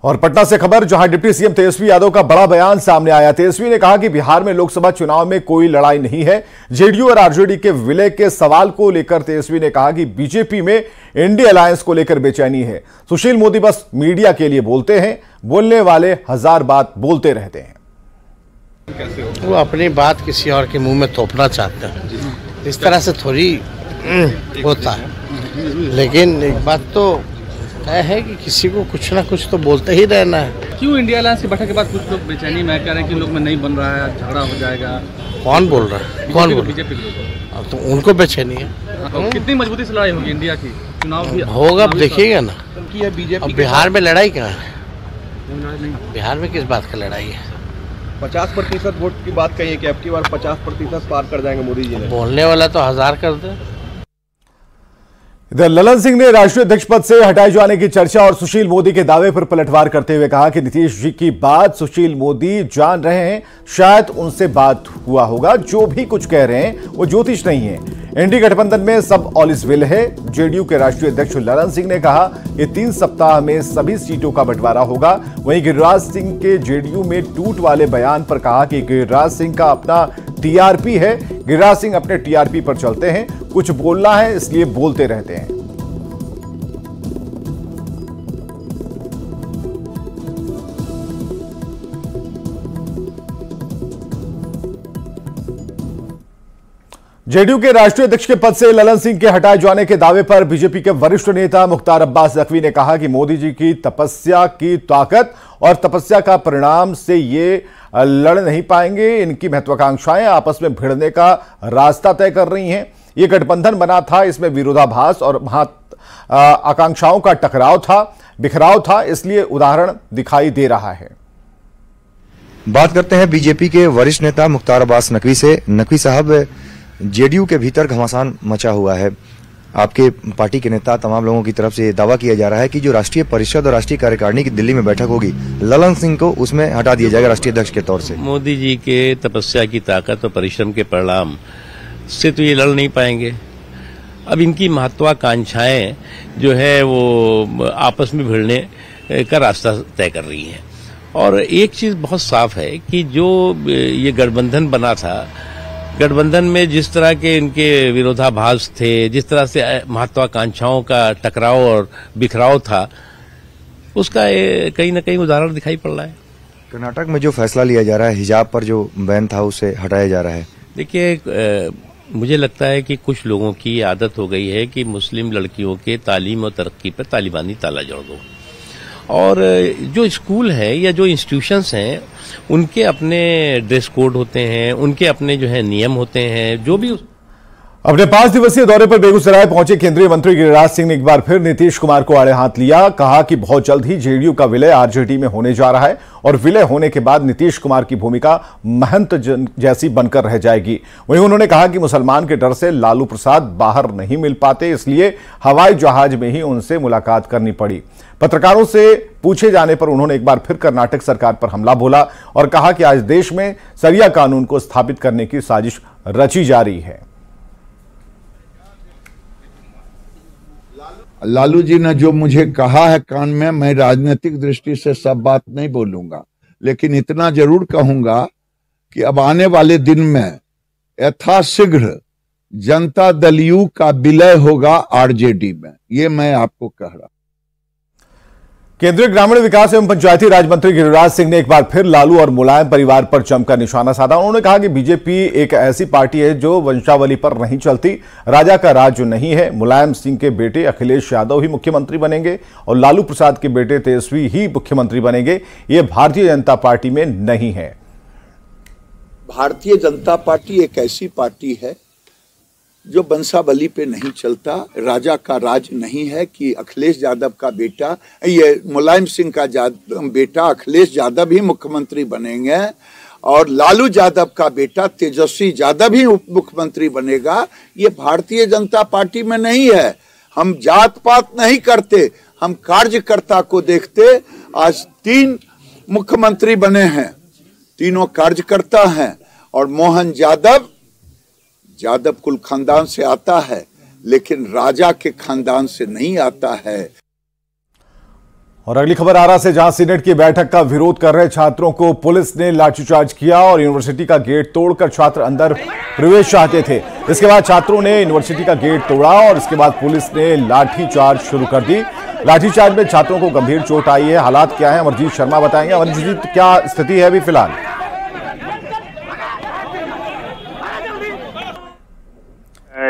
और पटना से खबर, जहां डिप्टी सीएम तेजस्वी यादव का बड़ा बयान सामने आया। तेजस्वी ने कहा कि बिहार में लोकसभा चुनाव में कोई लड़ाई नहीं है। जेडीयू और आरजेडी के विलय के सवाल को लेकर तेजस्वी ने कहा कि बीजेपी में इंडिया अलायंस को लेकर बेचैनी है। सुशील मोदी बस मीडिया के लिए बोलते हैं, बोलने वाले हजार बात बोलते रहते हैं। वो अपनी बात किसी और के मुंह में थोपना चाहते हैं, इस तरह से थोड़ी होता है। लेकिन एक बात तो है कि किसी को कुछ ना कुछ तो बोलते ही रहना है। क्यों इंडिया अलायंस की बैठक के बाद कुछ लोग बेचैनी में कह रहे हैं कि लोग में नहीं बन रहा है, झगड़ा हो जाएगा? कौन बोल रहा है? कौन बोल? बीजेपी के लोग। तो उनको बेचैनी है। तो कितनी मजबूती से लड़ाई होगी इंडिया की? चुनाव भी होगा, अब देखिएगा ना। अब बिहार में लड़ाई कहाँ है? बिहार में किस बात का लड़ाई है? 50% वोट की बात कही है कि अब की बार 50% पार कर जाएंगे मोदी जी ने। बोलने वाला तो 1000 कर दे। इधर ललन सिंह ने राष्ट्रीय अध्यक्ष पद से हटाए जाने की चर्चा और सुशील मोदी के दावे पर पलटवार करते हुए कहा कि नीतीश जी की बात सुशील मोदी जान रहे हैं, शायद उनसे बात हुआ होगा। जो भी कुछ कह रहे हैं वो ज्योतिष नहीं है। एनडीए गठबंधन में सब ऑल इज वेल है। जेडीयू के राष्ट्रीय अध्यक्ष ललन सिंह ने कहा कि 3 सप्ताह में सभी सीटों का बंटवारा होगा। वहीं गिरिराज सिंह के जेडीयू में टूट वाले बयान पर कहा कि गिरिराज सिंह का अपना टीआरपी है, गिरिराज सिंह अपने टीआरपी पर चलते हैं, कुछ बोलना है इसलिए बोलते रहते हैं। जेडीयू के राष्ट्रीय अध्यक्ष के पद से ललन सिंह के हटाए जाने के दावे पर बीजेपी के वरिष्ठ नेता मुख्तार अब्बास नकवी ने कहा कि मोदी जी की तपस्या की ताकत और तपस्या का परिणाम से ये लड़ नहीं पाएंगे। इनकी महत्वाकांक्षाएं आपस में भिड़ने का रास्ता तय कर रही हैं। ये गठबंधन बना था, इसमें विरोधाभास और आकांक्षाओं का टकराव था, बिखराव था, इसलिए उदाहरण दिखाई दे रहा है। बात करते हैं बीजेपी के वरिष्ठ नेता मुख्तार अब्बास नकवी से। नकवी साहब, जेडीयू के भीतर घमासान मचा हुआ है। आपके पार्टी के नेता तमाम लोगों की तरफ से दावा किया जा रहा है कि जो राष्ट्रीय परिषद और राष्ट्रीय कार्यकारिणी की दिल्ली में बैठक होगी, ललन सिंह को उसमें हटा दिया जाएगा राष्ट्रीय अध्यक्ष के तौर से। मोदी जी के तपस्या की ताकत और परिश्रम के परिणाम से तो ये लड़ नहीं पाएंगे। अब इनकी महत्वाकांक्षाएं जो है वो आपस में भिड़ने का रास्ता तय कर रही हैं। और एक चीज बहुत साफ है कि जो ये गठबंधन बना था, गठबंधन में जिस तरह के इनके विरोधाभास थे, जिस तरह से महत्वाकांक्षाओं का टकराव और बिखराव था, उसका कहीं ना कहीं उदाहरण दिखाई पड़ रहा है। कर्नाटक में जो फैसला लिया जा रहा है, हिजाब पर जो बैन था उसे हटाया जा रहा है। देखिए, मुझे लगता है कि कुछ लोगों की आदत हो गई है कि मुस्लिम लड़कियों के तालीम और तरक्की पर तालिबानी ताला जोड़ दो। और जो स्कूल है या जो इंस्टीट्यूशंस हैं, उनके अपने ड्रेस कोड होते हैं, उनके अपने जो है नियम होते हैं। जो भी अपने 5 दिवसीय दौरे पर बेगूसराय पहुंचे केंद्रीय मंत्री गिरिराज सिंह ने एक बार फिर नीतीश कुमार को आड़े हाथ लिया। कहा कि बहुत जल्द ही जेडीयू का विलय आरजेडी में होने जा रहा है और विलय होने के बाद नीतीश कुमार की भूमिका महंत जैसी बनकर रह जाएगी। वहीं उन्होंने कहा कि मुसलमान के डर से लालू प्रसाद बाहर नहीं मिल पाते, इसलिए हवाई जहाज में ही उनसे मुलाकात करनी पड़ी। पत्रकारों से पूछे जाने पर उन्होंने एक बार फिर कर्नाटक सरकार पर हमला बोला और कहा कि आज देश में सरिया कानून को स्थापित करने की साजिश रची जा रही है। लालू जी ने जो मुझे कहा है कान में, मैं राजनीतिक दृष्टि से सब बात नहीं बोलूंगा, लेकिन इतना जरूर कहूंगा कि अब आने वाले दिन में यथाशीघ्र जनता दल यू का विलय होगा आरजेडी में। ये मैं आपको कह रहा। केंद्रीय ग्रामीण विकास एवं पंचायती राज मंत्री गिरिराज सिंह ने एक बार फिर लालू और मुलायम परिवार पर जमकर निशाना साधा। उन्होंने कहा कि बीजेपी एक ऐसी पार्टी है जो वंशावली पर नहीं चलती, राजा का राज जो नहीं है। मुलायम सिंह के बेटे अखिलेश यादव ही मुख्यमंत्री बनेंगे और लालू प्रसाद के बेटे तेजस्वी ही मुख्यमंत्री बनेंगे। ये भारतीय जनता पार्टी में नहीं है। भारतीय जनता पार्टी एक ऐसी पार्टी है जो वंशावली पे नहीं चलता, राजा का राज नहीं है कि अखिलेश यादव का बेटा, ये मुलायम सिंह का बेटा अखिलेश यादव ही मुख्यमंत्री बनेंगे और लालू यादव का बेटा तेजस्वी यादव ही उप मुख्यमंत्री बनेगा। ये भारतीय जनता पार्टी में नहीं है। हम जात पात नहीं करते, हम कार्यकर्ता को देखते। आज 3 मुख्यमंत्री बने हैं, तीनों कार्यकर्ता हैं और मोहन यादव कुल खानदान से आता है, लेकिन राजा के खानदान से नहीं आता है। और अगली खबर आरा से, जहां सीनेट की बैठक का विरोध कर रहे छात्रों को पुलिस ने लाठीचार्ज किया और यूनिवर्सिटी का गेट तोड़कर छात्र अंदर प्रवेश चाहते थे। इसके बाद छात्रों ने यूनिवर्सिटी का गेट तोड़ा और इसके बाद पुलिस ने लाठीचार्ज शुरू कर दी। लाठीचार्ज में छात्रों को गंभीर चोट आई है। हालात क्या है, अमरजीत शर्मा बताएंगे। अमरजीत, क्या स्थिति है अभी फिलहाल?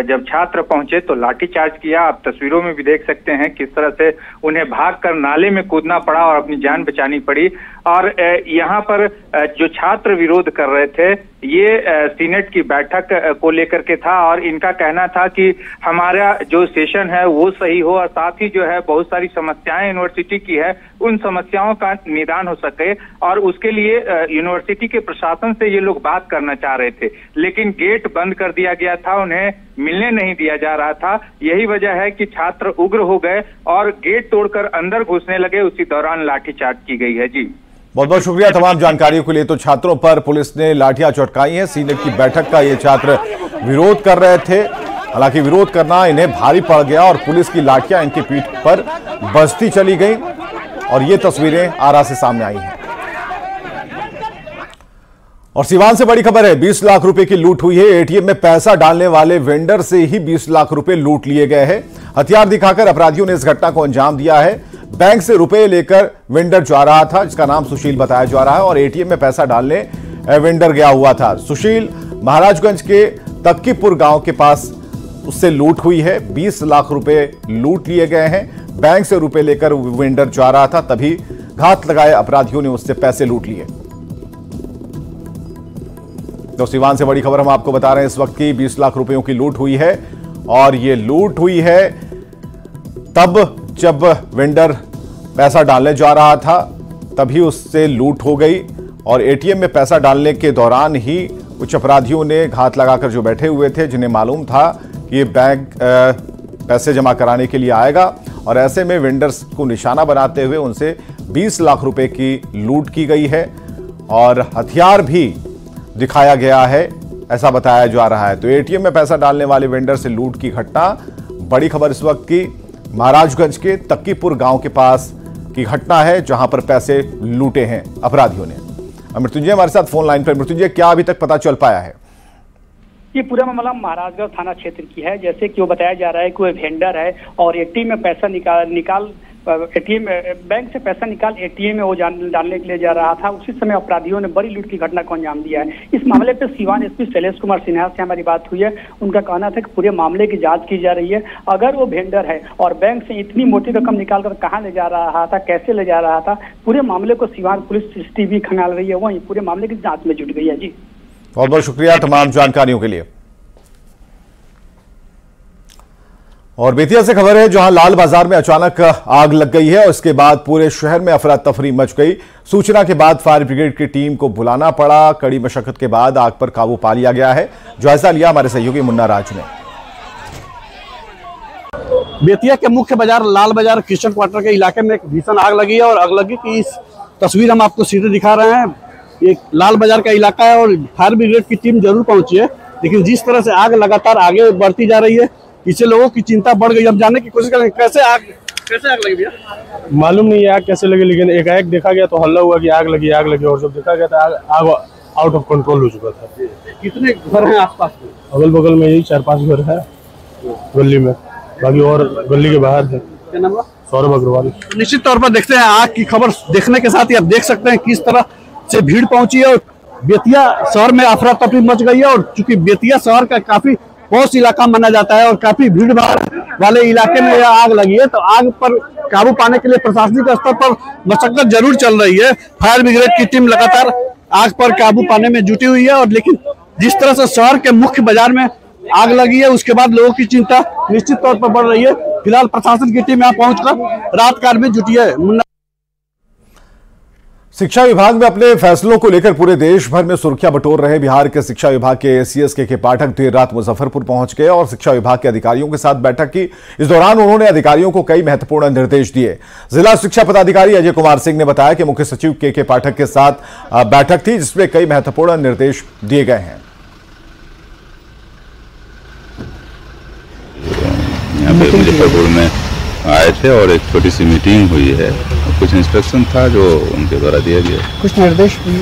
जब छात्र पहुंचे तो लाठीचार्ज किया। आप तस्वीरों में भी देख सकते हैं किस तरह से उन्हें भागकर नाले में कूदना पड़ा और अपनी जान बचानी पड़ी। और यहाँ पर जो छात्र विरोध कर रहे थे ये सीनेट की बैठक को लेकर के था और इनका कहना था कि हमारा जो सेशन है वो सही हो और साथ ही जो है बहुत सारी समस्याएं यूनिवर्सिटी की है, उन समस्याओं का निदान हो सके और उसके लिए यूनिवर्सिटी के प्रशासन से ये लोग बात करना चाह रहे थे, लेकिन गेट बंद कर दिया गया था, उन्हें मिलने नहीं दिया जा रहा था। यही वजह है कि छात्र उग्र हो गए और गेट तोड़कर अंदर घुसने लगे। उसी दौरान लाठीचार्ज की गई है। जी, बहुत बहुत शुक्रिया तमाम जानकारियों के लिए। तो छात्रों पर पुलिस ने लाठियां चटकाई हैं। सीनेट की बैठक का ये छात्र विरोध कर रहे थे, हालांकि विरोध करना इन्हें भारी पड़ गया और पुलिस की लाठियां इनकी पीठ पर बजती चली गई और ये तस्वीरें आरा से सामने आई हैं। और सिवान से बड़ी खबर है, 20 लाख रुपए की लूट हुई है। एटीएम में पैसा डालने वाले वेंडर से ही 20 लाख रुपए लूट लिए गए हैं। हथियार दिखाकर अपराधियों ने इस घटना को अंजाम दिया है। बैंक से रुपए लेकर वेंडर जा रहा था, जिसका नाम सुशील बताया जा रहा है, और एटीएम में पैसा डालने वेंडर गया हुआ था। सुशील महाराजगंज के तक्कीपुर गांव के पास उससे लूट हुई है। 20 लाख रुपए लूट लिए गए हैं। बैंक से रुपए लेकर वेंडर जा रहा था, तभी घात लगाए अपराधियों ने उससे पैसे लूट लिए। तो सिवान से बड़ी खबर हम आपको बता रहे हैं इस वक्त की, 20 लाख रुपयों की लूट हुई है और ये लूट हुई है तब जब वेंडर पैसा डालने जा रहा था, तभी उससे लूट हो गई और एटीएम में पैसा डालने के दौरान ही कुछ अपराधियों ने घात लगाकर जो बैठे हुए थे, जिन्हें मालूम था कि ये बैंक पैसे जमा कराने के लिए आएगा, और ऐसे में वेंडर्स को निशाना बनाते हुए उनसे 20 लाख रुपए की लूट की गई है और हथियार भी दिखाया गया है, ऐसा बताया जा रहा है। तो एटीएम में पैसा डालने वाले वेंडर से लूट की घटना, बड़ी खबर इस वक्त की महाराजगंज के तक्कीपुर गांव के पास की घटना है, जहां पर पैसे लूटे हैं अपराधियों ने। मृत्युंजय हमारे साथ फोन लाइन पर। मृत्युंजय, क्या अभी तक पता चल पाया है? ये पूरा मामला महाराजगंज थाना क्षेत्र की है। जैसे कि वो बताया जा रहा है कि वो वेंडर है और एटीएम में पैसा निकाल एटीएम बैंक से पैसा निकाल एटीएम में वो डालने के लिए जा रहा था। उसी समय अपराधियों ने बड़ी लूट की घटना को अंजाम दिया है। इस मामले पे सिवान एसपी शैलेश कुमार सिन्हा से हमारी बात हुई है। उनका कहना था कि पूरे मामले की जांच की जा रही है। अगर वो वेंडर है और बैंक से इतनी मोटी रकम निकालकर कहाँ ले जा रहा था, कैसे ले जा रहा था, पूरे मामले को सिवान पुलिस CCTV खंगाल रही है, वहीं पूरे मामले की जाँच में जुट गई है। जी, बहुत बहुत शुक्रिया तमाम जानकारियों के लिए। और बेतिया से खबर है, जहां लाल बाजार में अचानक आग लग गई है और इसके बाद पूरे शहर में अफरा तफरी मच गई। सूचना के बाद फायर ब्रिगेड की टीम को बुलाना पड़ा। कड़ी मशक्कत के बाद आग पर काबू पा लिया गया है। जायजा लिया हमारे सहयोगी मुन्ना राज ने। बेतिया के मुख्य बाजार लाल बाजार क्रिश्चियन क्वार्टर के इलाके में एक भीषण आग लगी है और आग लगी की इस तस्वीर हम आपको सीधे दिखा रहे हैं। ये लाल बाजार का इलाका है और फायर ब्रिगेड की टीम जरूर पहुंची है, लेकिन जिस तरह से आग लगातार आगे बढ़ती जा रही है, इससे लोगों की चिंता बढ़ गई। हम जानने की कोशिश करेंगे कैसे आग लगी भैया? मालूम नहीं है आग कैसे लगी, लेकिन एकाएक देखा गया तो हल्ला हुआ कि आग लगी और जब देखा गया तो आग आउट ऑफ कंट्रोल हो चुका था। कितने घर हैं आसपास में? अगल बगल में यही 4-5 घर है गली में, बाकी और गली के बाहर है। क्या नाम है? सौरभ अग्रवाल। निश्चित तौर पर देखते हैं आग की खबर देखने के साथ ही आप देख सकते हैं किस तरह से भीड़ पहुंची है और बेतिया शहर में अफरा तफरी मच गई है। और चूंकि बेतिया शहर का काफी पॉश इलाका माना जाता है और काफी भीड़ भाड़ वाले इलाके में यह आग लगी है, तो आग पर काबू पाने के लिए प्रशासनिक स्तर पर मशक्कत जरूर चल रही है। फायर ब्रिगेड की टीम लगातार आग पर काबू पाने में जुटी हुई है और लेकिन जिस तरह से शहर के मुख्य बाजार में आग लगी है, उसके बाद लोगों की चिंता निश्चित तौर पर बढ़ रही है। फिलहाल प्रशासन की टीम यहाँ पहुंचकर रात कार्य में जुटी है। शिक्षा विभाग में अपने फैसलों को लेकर पूरे देश भर में सुर्खियां बटोर रहे बिहार के शिक्षा विभाग के ACS के पाठक देर रात मुजफ्फरपुर पहुंच गए और शिक्षा विभाग के अधिकारियों के साथ बैठक की। इस दौरान उन्होंने अधिकारियों को कई महत्वपूर्ण निर्देश दिए। जिला शिक्षा पदाधिकारी अजय कुमार सिंह ने बताया कि मुख्य सचिव के पाठक के साथ बैठक थी, जिसमें कई महत्वपूर्ण निर्देश दिए गए हैं। यहाँ पे मुजफ्फरपुर में आए थे और एक छोटी सी मीटिंग हुई है। कुछ इंस्ट्रक्शन था जो उनके द्वारा दिया गया। कुछ निर्देश भी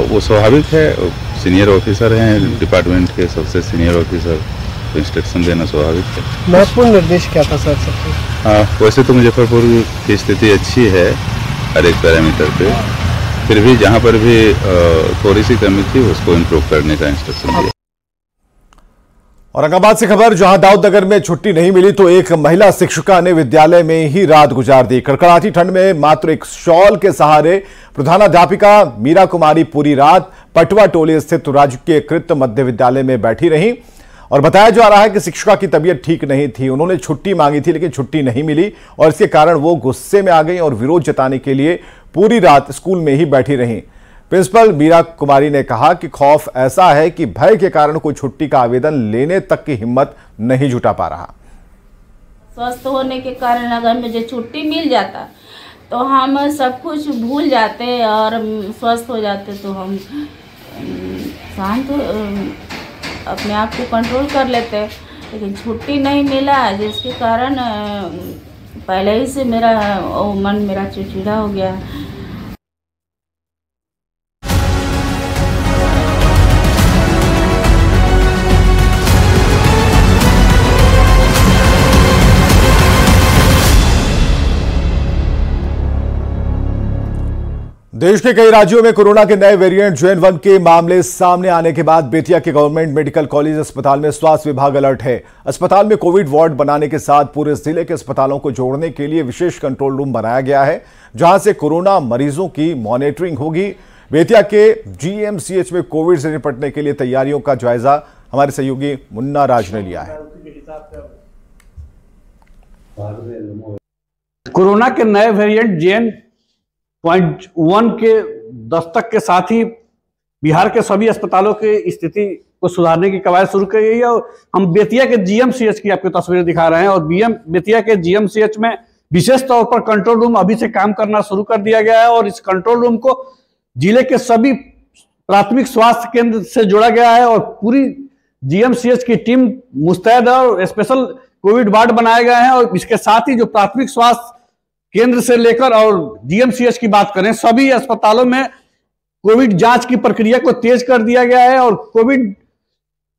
वो स्वाभाविक है, सीनियर ऑफिसर हैं डिपार्टमेंट के, सबसे सीनियर ऑफिसर, तो इंस्ट्रक्शन देना स्वाभाविक है। महत्वपूर्ण निर्देश क्या था सर सबसे? वैसे तो मुजफ्फरपुर की स्थिति अच्छी है हर एक पैरामीटर पे, फिर भी जहाँ पर भी थोड़ी सी कमी थी उसको इम्प्रूव करने का इंस्ट्रक्शन दिया। औरंगाबाद से खबर, जहां दाऊदनगर में छुट्टी नहीं मिली तो एक महिला शिक्षिका ने विद्यालय में ही रात गुजार दी। कड़कड़ाती ठंड में मात्र एक शॉल के सहारे प्रधानाध्यापिका मीरा कुमारी पूरी रात पटवा टोली स्थित राजकीयकृत मध्य विद्यालय में बैठी रहीं और बताया जा रहा है कि शिक्षिका की तबीयत ठीक नहीं थी। उन्होंने छुट्टी मांगी थी लेकिन छुट्टी नहीं मिली और इसके कारण वो गुस्से में आ गई और विरोध जताने के लिए पूरी रात स्कूल में ही बैठी रहीं। प्रिंसिपल मीरा कुमारी ने कहा कि खौफ ऐसा है कि भय के कारण कोई छुट्टी का आवेदन लेने तक की हिम्मत नहीं जुटा पा रहा। स्वस्थ होने के कारण अगर मुझे छुट्टी मिल जाता तो हम सब कुछ भूल जाते और स्वस्थ हो जाते तो हम शांत अपने आप को कंट्रोल कर लेते, लेकिन छुट्टी नहीं मिला जिसके कारण पहले ही से मन मेरा चिड़चिड़ा हो गया। देश के कई राज्यों में कोरोना के नए वेरिएंट JN-1 के मामले सामने आने के बाद बेतिया के गवर्नमेंट मेडिकल कॉलेज अस्पताल में स्वास्थ्य विभाग अलर्ट है। अस्पताल में कोविड वार्ड बनाने के साथ पूरे जिले के अस्पतालों को जोड़ने के लिए विशेष कंट्रोल रूम बनाया गया है, जहां से कोरोना मरीजों की मॉनिटरिंग होगी। बेतिया के GMCH में कोविड से निपटने के लिए तैयारियों का जायजा हमारे सहयोगी मुन्ना राज ने लिया है। कोरोना के नए वेरिएंट JN-1 के दस्तक के साथ ही बिहार के सभी अस्पतालों की स्थिति को सुधारने की कवायद शुरू की गई है और हम बेतिया के GMCH की आपको तस्वीरें दिखा रहे हैं और बेतिया के GMCH में विशेष तौर पर कंट्रोल रूम अभी से काम करना शुरू कर दिया गया है और इस कंट्रोल रूम को जिले के सभी प्राथमिक स्वास्थ्य केंद्र से जोड़ा गया है और पूरी GMCH की टीम मुस्तैद है और स्पेशल कोविड वार्ड बनाए गए हैं और इसके साथ ही जो प्राथमिक स्वास्थ्य केंद्र से लेकर और GMCH की बात करें, सभी अस्पतालों में कोविड जांच की प्रक्रिया को तेज कर दिया गया है और कोविड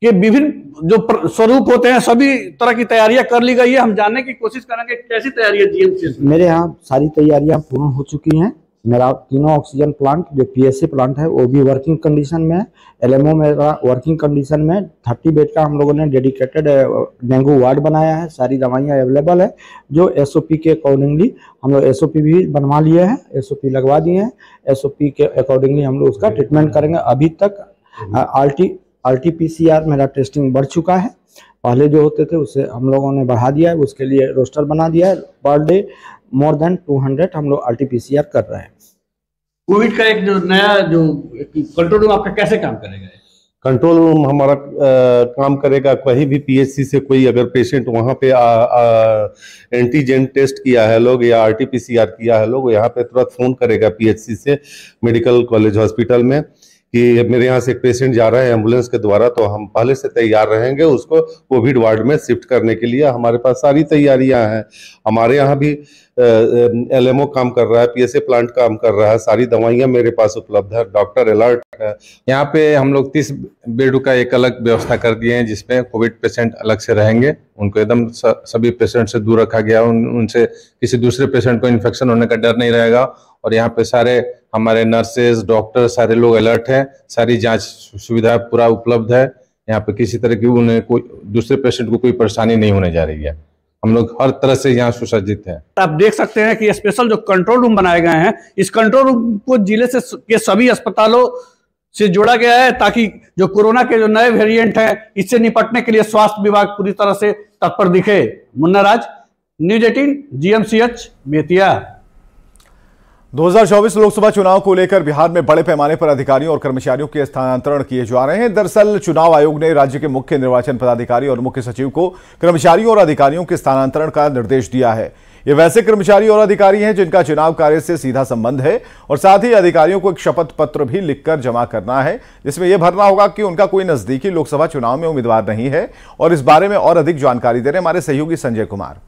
के विभिन्न जो स्वरूप होते हैं सभी तरह की तैयारियां कर ली गई है। हम जानने की कोशिश करेंगे कैसी तैयारी है GMCH। मेरे यहाँ सारी तैयारियां पूर्ण हो चुकी हैं। मेरा तीनों ऑक्सीजन प्लांट जो PSC प्लांट है वो भी वर्किंग कंडीशन में है। LMO मेरा वर्किंग कंडीशन में 30 बेड का हम लोगों ने डेडिकेटेड डेंगू वार्ड बनाया है। सारी दवाइयाँ अवेलेबल है जो SOP के अकॉर्डिंगली हम लोग SOP भी बनवा लिए हैं, SOP लगवा दिए हैं। SOP के अकॉर्डिंगली हम लोग उसका ट्रीटमेंट करेंगे। अभी तक RT-PCR मेरा टेस्टिंग बढ़ चुका है, पहले जो होते थे उसे हम लोगों ने बढ़ा दिया है, उसके लिए रोस्टर बना दिया है। पर डे मोर देन 200 हम लोग RT-PCR कर रहे हैं। कोविड का एक जो नया जो कंट्रोल रूम आपका कैसे काम करेगा? कंट्रोल रूम हमारा काम करेगा, कहीं भी PHC से कोई अगर पेशेंट वहाँ पे एंटीजन टेस्ट किया है लोग या RT-PCR किया है लोग, यहाँ पे तुरंत फोन करेगा PHC से मेडिकल कॉलेज हॉस्पिटल में कि मेरे यहाँ से एक पेशेंट जा रहा है एम्बुलेंस के द्वारा, तो हम पहले से तैयार रहेंगे उसको कोविड वार्ड में शिफ्ट करने के लिए। हमारे पास सारी तैयारियां हैं। हमारे यहाँ भी LMO काम कर रहा है, PSA प्लांट काम कर रहा है, सारी दवाइयां मेरे पास उपलब्ध है, डॉक्टर अलर्ट है। यहाँ पे हम लोग 30 बेड का एक अलग व्यवस्था कर दिए हैं जिसमें कोविड पेशेंट अलग से रहेंगे। उनको एकदम सभी पेशेंट से दूर रखा गया, उनसे किसी दूसरे पेशेंट को इन्फेक्शन होने का डर नहीं रहेगा। और यहाँ पे सारे हमारे नर्सेज डॉक्टर सारे लोग अलर्ट हैं, सारी जांच सुविधा पूरा उपलब्ध है। यहाँ पे किसी तरह की उन्हें कोई दूसरे पेशेंट को कोई परेशानी नहीं होने जा रही है। हम लोग हर तरह से यहाँ सुसज्जित हैं। आप देख सकते हैं कि स्पेशल जो कंट्रोल रूम बनाए गए हैं, इस कंट्रोल रूम को जिले से के सभी अस्पतालों से जोड़ा गया है ताकि जो कोरोना के जो नए वेरिएंट है इससे निपटने के लिए स्वास्थ्य विभाग पूरी तरह से तत्पर दिखे। मुन्ना राज, न्यूज़ 18 GMCH बेतिया। 2024 लोकसभा चुनाव को लेकर बिहार में बड़े पैमाने पर अधिकारियों और कर्मचारियों के स्थानांतरण किए जा रहे हैं। दरअसल चुनाव आयोग ने राज्य के मुख्य निर्वाचन पदाधिकारी और मुख्य सचिव को कर्मचारियों और अधिकारियों के स्थानांतरण का निर्देश दिया है। ये वैसे कर्मचारी और अधिकारी हैं जिनका चुनाव कार्य से सीधा संबंध है और साथ ही अधिकारियों को एक शपथ पत्र भी लिखकर जमा करना है, जिसमें यह भरना होगा कि उनका कोई नजदीकी लोकसभा चुनाव में उम्मीदवार नहीं है। और इस बारे में और अधिक जानकारी दे रहे हैं हमारे सहयोगी संजय कुमार।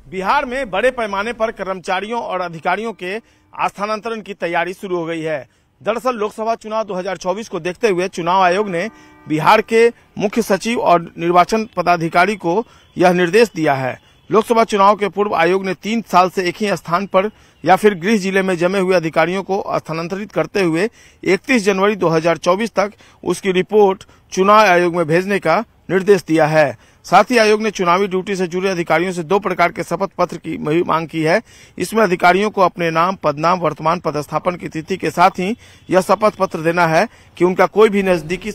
बिहार में बड़े पैमाने पर कर्मचारियों और अधिकारियों के स्थानांतरण की तैयारी शुरू हो गई है। दरअसल लोकसभा चुनाव 2024 को देखते हुए चुनाव आयोग ने बिहार के मुख्य सचिव और निर्वाचन पदाधिकारी को यह निर्देश दिया है। लोकसभा चुनाव के पूर्व आयोग ने 3 साल से एक ही स्थान पर या फिर गृह जिले में जमे हुए अधिकारियों को स्थानांतरित करते हुए 31 जनवरी 2024 तक उसकी रिपोर्ट चुनाव आयोग में भेजने का निर्देश दिया है। साथ ही आयोग ने चुनावी ड्यूटी से जुड़े अधिकारियों से 2 प्रकार के शपथ पत्र की मांग की है। इसमें अधिकारियों को अपने नाम, पदनाम, वर्तमान पदस्थापन की तिथि के साथ ही यह शपथ पत्र देना है कि उनका कोई भी नजदीकी।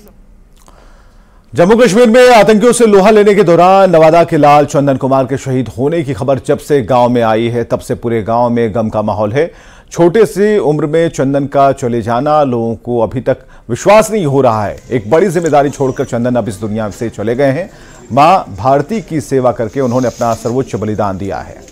जम्मू कश्मीर में आतंकियों से लोहा लेने के दौरान नवादा के लाल चंदन कुमार के शहीद होने की खबर जब से गांव में आई है तब से पूरे गांव में गम का माहौल है। छोटे सी उम्र में चंदन का चले जाना लोगों को अभी तक विश्वास नहीं हो रहा है। एक बड़ी जिम्मेदारी छोड़कर चंदन अब इस दुनिया से चले गए हैं। मां भारती की सेवा करके उन्होंने अपना सर्वोच्च बलिदान दिया है।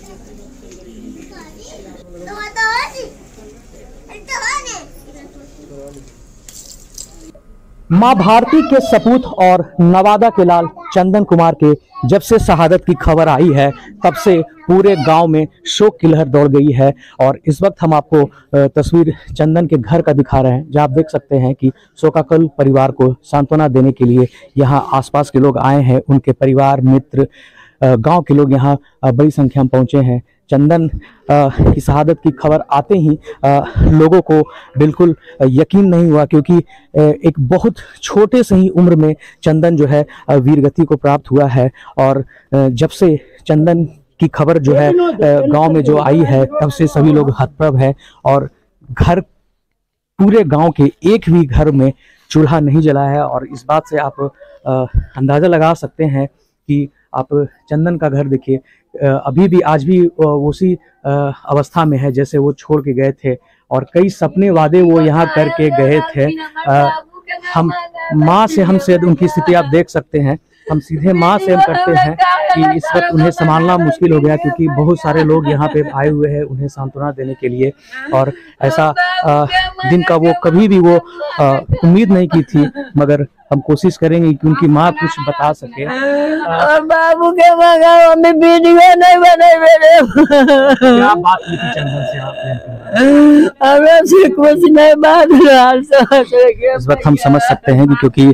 मां भारती के सपूत और नवादा के लाल चंदन कुमार के जब से शहादत की खबर आई है तब से पूरे गांव में शोक की लहर दौड़ गई है। और इस वक्त हम आपको तस्वीर चंदन के घर का दिखा रहे हैं, जहां आप देख सकते हैं कि शोकाकुल परिवार को सांत्वना देने के लिए यहां आसपास के लोग आए हैं। उनके परिवार, मित्र, गांव के लोग यहां बड़ी संख्या में पहुंचे हैं। चंदन की शहादत की खबर आते ही लोगों को बिल्कुल यकीन नहीं हुआ, क्योंकि एक बहुत छोटे से ही उम्र में चंदन जो है वीरगति को प्राप्त हुआ है। और जब से चंदन की खबर जो है गांव में जो आई है तब से सभी लोग हतप्रभ है। और घर, पूरे गांव के एक भी घर में चूल्हा नहीं जला है। और इस बात से आप अंदाज़ा लगा सकते हैं कि आप चंदन का घर देखिए, अभी भी आज भी उसी अवस्था में है जैसे वो छोड़ के गए थे। और कई सपने वादे वो यहाँ करके गए थे। हम माँ से उनकी स्थिति आप देख सकते हैं। हम सीधे माँ से हम करते हैं कि इस वक्त उन्हें संभालना मुश्किल हो गया, क्योंकि बहुत सारे लोग यहाँ पे आए हुए हैं उन्हें सांत्वना देने के लिए। और ऐसा दिन का वो कभी भी वो उम्मीद नहीं की थी, मगर हम कोशिश करेंगे कि उनकी माँ कुछ बता सके। बाबू के मगर वीडियो नहीं बने मेरे। क्या बात की थी चंदन से आपने? कुछ नहीं बात। इस वक्त हम समझ सकते हैं कि क्योंकि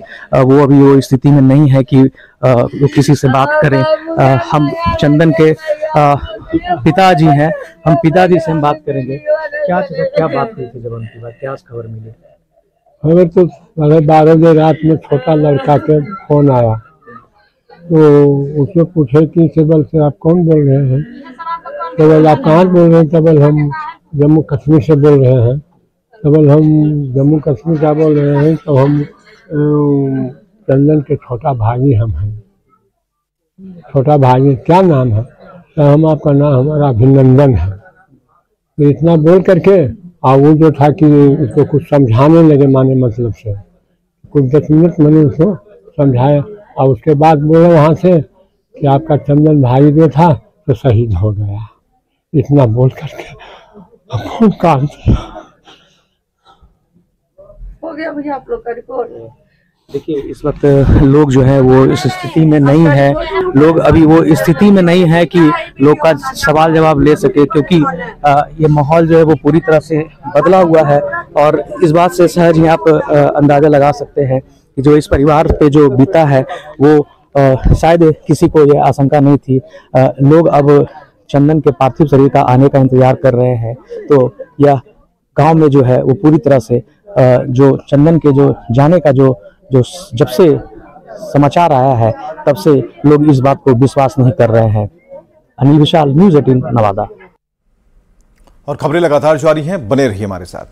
वो अभी वो स्थिति में नहीं है कि वो किसी से बात करें। हम चंदन के पिताजी हैं, हम पिताजी से हम बात करेंगे। क्या बात हुई थी जब उनकी बात, क्या खबर मिली? हमें तो 12 बजे रात में छोटा लड़का के फोन आया, तो उसने पूछे कि केवल से आप कौन बोल रहे हैं? केवल आप कहाँ बोल रहे हैं? केवल हम जम्मू कश्मीर से बोल रहे हैं। केवल हम जम्मू कश्मीर का बोल रहे हैं, तो हम चंदन के छोटा भाई हम हैं। छोटा भाई क्या नाम है? तो हम आपका नाम हमारा अभिनंदन है। तो इतना बोल करके और वो जो था कि इसको कुछ समझाने लगे, माने मतलब से कुछ 10 मिनट मैंने उसको समझाया। और उसके बाद बोले वहाँ से कि आपका चंदन भाई जो था तो शहीद हो गया। इतना बोल करके काम हो गया भैया आप लोग का रिकॉर्ड। देखिए इस वक्त लोग जो है वो इस स्थिति में नहीं है, लोग अभी वो स्थिति में नहीं है कि लोग का सवाल जवाब ले सके, क्योंकि ये माहौल जो है वो पूरी तरह से बदला हुआ है। और इस बात से सहज ही आप अंदाजा लगा सकते हैं कि जो इस परिवार पे जो बीता है वो शायद किसी को ये आशंका नहीं थी। लोग अब चंदन के पार्थिव शरीर का आने का इंतजार कर रहे हैं। तो यह गांव में जो है वो पूरी तरह से जो चंदन के जो जाने का जो जब से समाचार आया है तब से लोग इस बात को विश्वास नहीं कर रहे हैं। अनिल विशाल, न्यूज़ 18 नवादा। और खबरें लगातार जारी हैं, बने रहिए हमारे साथ।